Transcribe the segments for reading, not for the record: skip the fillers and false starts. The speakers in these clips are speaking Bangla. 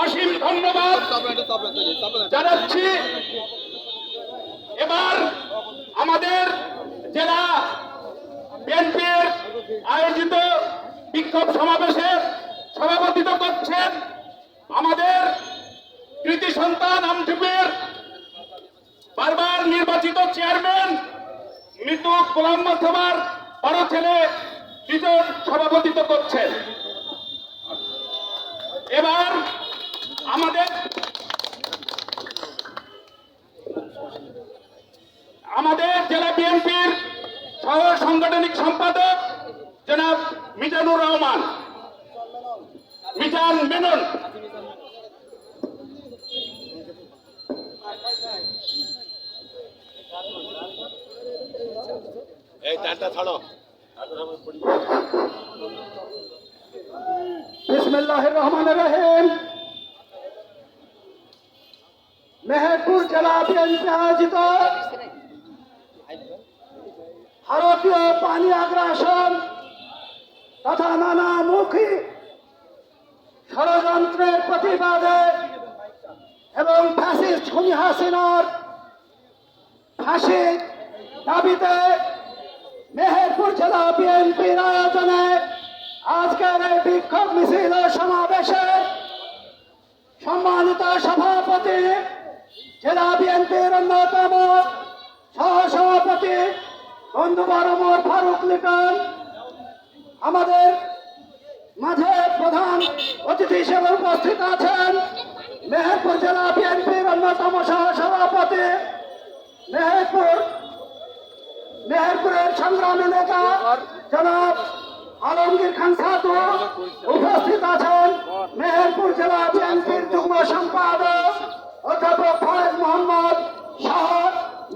অসীম ধন্যবাদ জানাচ্ছি। এবার আমাদের জেলা বিএনপির আয়োজিত বিক্ষোভ সমাবেশের সভাপতিত্ব করছেন আমাদের কৃতি সন্তান আমটিপির বারবার নির্বাচিত চেয়ারম্যান মৃত্যু গোলাম মোস্তফার বড় ছেলে সৃজন সভাপতিত্ব করছেন। এবার আমাদের জেলা বিএনপির সহ সাংগঠনিক সম্পাদক জনাব মিজানুর রহমান মিজান মেনন, এই টানটা ছাড়ো। বিসমিল্লাহির রহমানির রহিম। মেহেরপুর জেলা বিএনপি আয়োজিত ভারতীয় পানি আগ্রাসন তথা নানামুখী ষড়যন্ত্রের প্রতিবাদে এবং ফ্যাসিস্ট খুনি হাসিনার ফাঁসির দাবিতে মেহেরপুর জেলা বিএনপির আয়োজনে আজকের এই বিক্ষোভ মিছিল ও সমাবেশে সম্মানিত সভাপতি জেলা বিএনপির অন্যতম সহসভাপতি বন্ধু বরমর ফারুক লিটন, আমাদের মাঝে প্রধান অতিথি হিসেবে উপস্থিত আছেন মেহেরপুর জেলা বিএনপির অন্যতম সহসভাপতি মেহেরপুরের সংগ্রামী নেতা জনাব আলমগীর খান সাধু, উপস্থিত আছেন মেহেরপুর জেলা বিএনপির যুগ্ম সম্পাদক অধ্যাপক ফয়েজ মোহাম্মদ সহ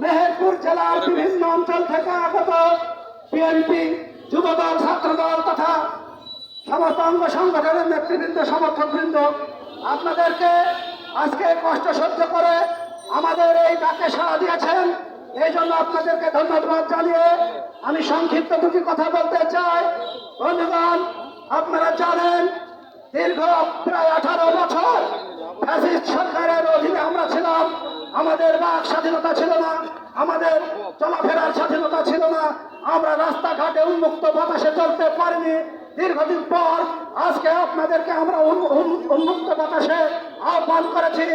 মেহেরপুর জেলার বিভিন্ন অঞ্চল থেকে আগত বিএনপি যুবদল ছাত্রদল তথা সমস্ত অঙ্গ সংগঠনের নেতৃবৃন্দ সমর্থকবৃন্দ, আপনাদেরকে আজকে কষ্ট সহ্য করে আমাদের এই ডাকে সাড়া দিয়েছেন, এই জন্য আপনাদেরকে ধন্যবাদ জানিয়ে আমি সংক্ষিপ্ত দুটি কথা বলতে চাই। বন্ধুগণ, আপনারা জানেন দীর্ঘ প্রায় 18 বছর ফ্যাসিস্ট সরকারের অধীনে আমরা ছিলাম। আমাদের বাক স্বাধীনতা ছিল না, আমাদের চলাফেরার স্বাধীনতা ছিল না, আমরা রাস্তাঘাটে উন্মুক্ত বাতাসে চলতে পারিনি। দীর্ঘদিন পর আজকে আপনাদেরকে আমরা উন্মুক্ত বাতাসে আহ্বান করেছি।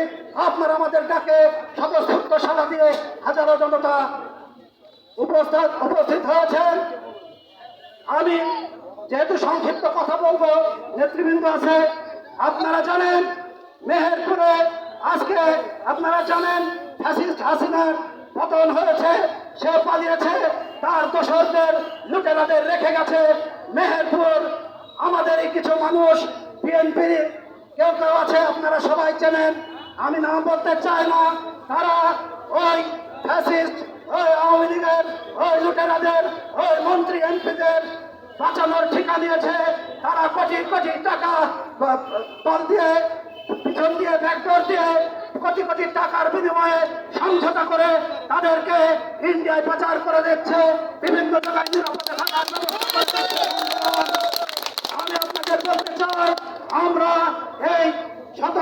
আপনারা আমাদের ডাকে স্বতঃস্ফূর্ত সাড়া দিয়ে হাজারো জনতা উপস্থিত হয়েছেন। আমি যেহেতু সংক্ষিপ্ত কথা বলবো, নেতৃবৃন্দ আছে, আপনারা জানেন মেহেরপুরে আজকে আপনারা জানেন ফ্যাসিস্ট হাসিনার পতন হয়েছে, সে পালিয়েছে, তার দোসরদের লুটেরাদের রেখে গেছে। মেহেরপুর আমাদেরই কিছু মানুষ বিএনপির কেউ কেউ আছে, আপনারা সবাই চেনেন, আমি নাম বলতে চাই না, তারা ওই ফ্যাসিস্ট, ওই আওয়ামী লীগের, ওই লুটেরাদের, ওই মন্ত্রী এমপিদের বাঁচানোর ঠিকা নিয়েছে। তারা কোটি কোটি টাকা দল দিয়ে পিছন দিয়ে ব্যাকডোর দিয়ে কোটি কোটি টাকার বিনিময়ে সমঝোতা করে তাদেরকে ইন্ডিয়ায় পাচার করে দিচ্ছে, বিভিন্ন জায়গায় নিরাপদে থাকার ব্যবস্থা করছে। আমি আপনাদের বলতে চাই, আমরা এই শত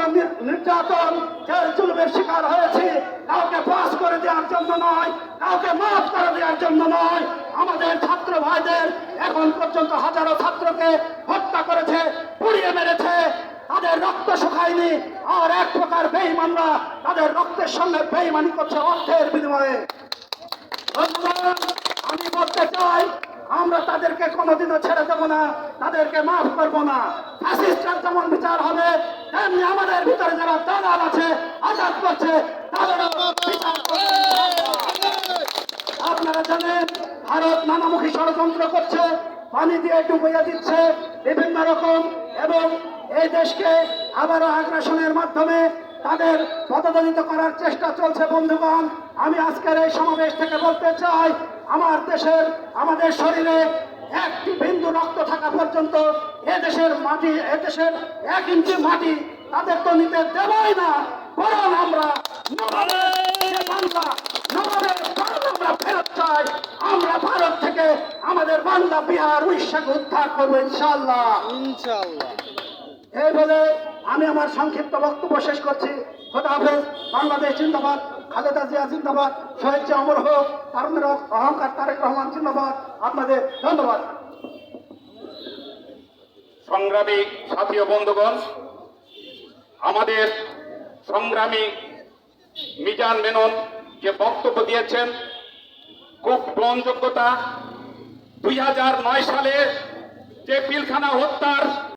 নির্যাতন জেল জুলুমের শিকার হয়েছি, কাউকে পাস করে দেওয়ার জন্য নয়, কাউকে মাফ করে দেওয়ার জন্য নয়। আমাদের ছাত্র ভাইদের এখন পর্যন্ত হাজারো ছাত্রকে হত্যা করেছে, পুড়িয়ে মেরেছে, তাদের রক্ত শুকায়নি। আর এক প্রকার বেঈমানরা তাদের রক্তের সঙ্গে বেঈমানি করছে অর্থের বিনিময়ে। আমি বলতে চাই, আমরা তাদেরকে কোনোদিনও ছেড়ে দেবো না, তাদেরকে মাফ করবো না। ফ্যাসিস্টের যেমন বিচার হবে, তেমনি আমাদের ভিতরে যারা দালাল আছে, আজাদ করছে, তাদেরও বিচার করবে। আপনারা জানেন ভারত নানামুখী ষড়যন্ত্র করছে, পানি দিয়ে ডুবিয়ে দিচ্ছে বিভিন্ন রকম, এবং এই দেশকে আবারও আগ্রাসনের মাধ্যমে তাদের পদদলিত করার চেষ্টা চলছে। বন্ধুগণ, আমি আজকের এই সমাবেশ থেকে বলতে চাই, আমাদের শরীরে একটি বিন্দু রক্ত থাকা পর্যন্ত এদেশের মাটি, এদেশের 1 ইঞ্চি মাটি তাদের তো নিতে দেবই না, বরং আমরা আমরা ফেরত চাই। আমরা ভারত থেকে আমাদের বাংলা, বিহার, উড়িষ্যাকে উদ্ধার করবো ইনশাআল্লাহ। এই বলে আমি আমার সংক্ষিপ্ত বক্তব্য শেষ করছি। খোদা হাফেজ। বাংলাদেশ জিন্দাবাদ, খালেদা জিয়া জিন্দাবাদ, শহীদ জিয়া অমর হোক, তারুণের অহংকার তারেক রহমান জিন্দাবাদ। আপনাদের ধন্যবাদ। সংগ্রামী সাথী ও বন্ধুগণ, আমাদের সংগ্রামী মিজান মেনন যে বক্তব্য দিয়েছেন, খুব গ্রহণযোগ্যতা। 2009 সালে যে পিলখানা হত্যার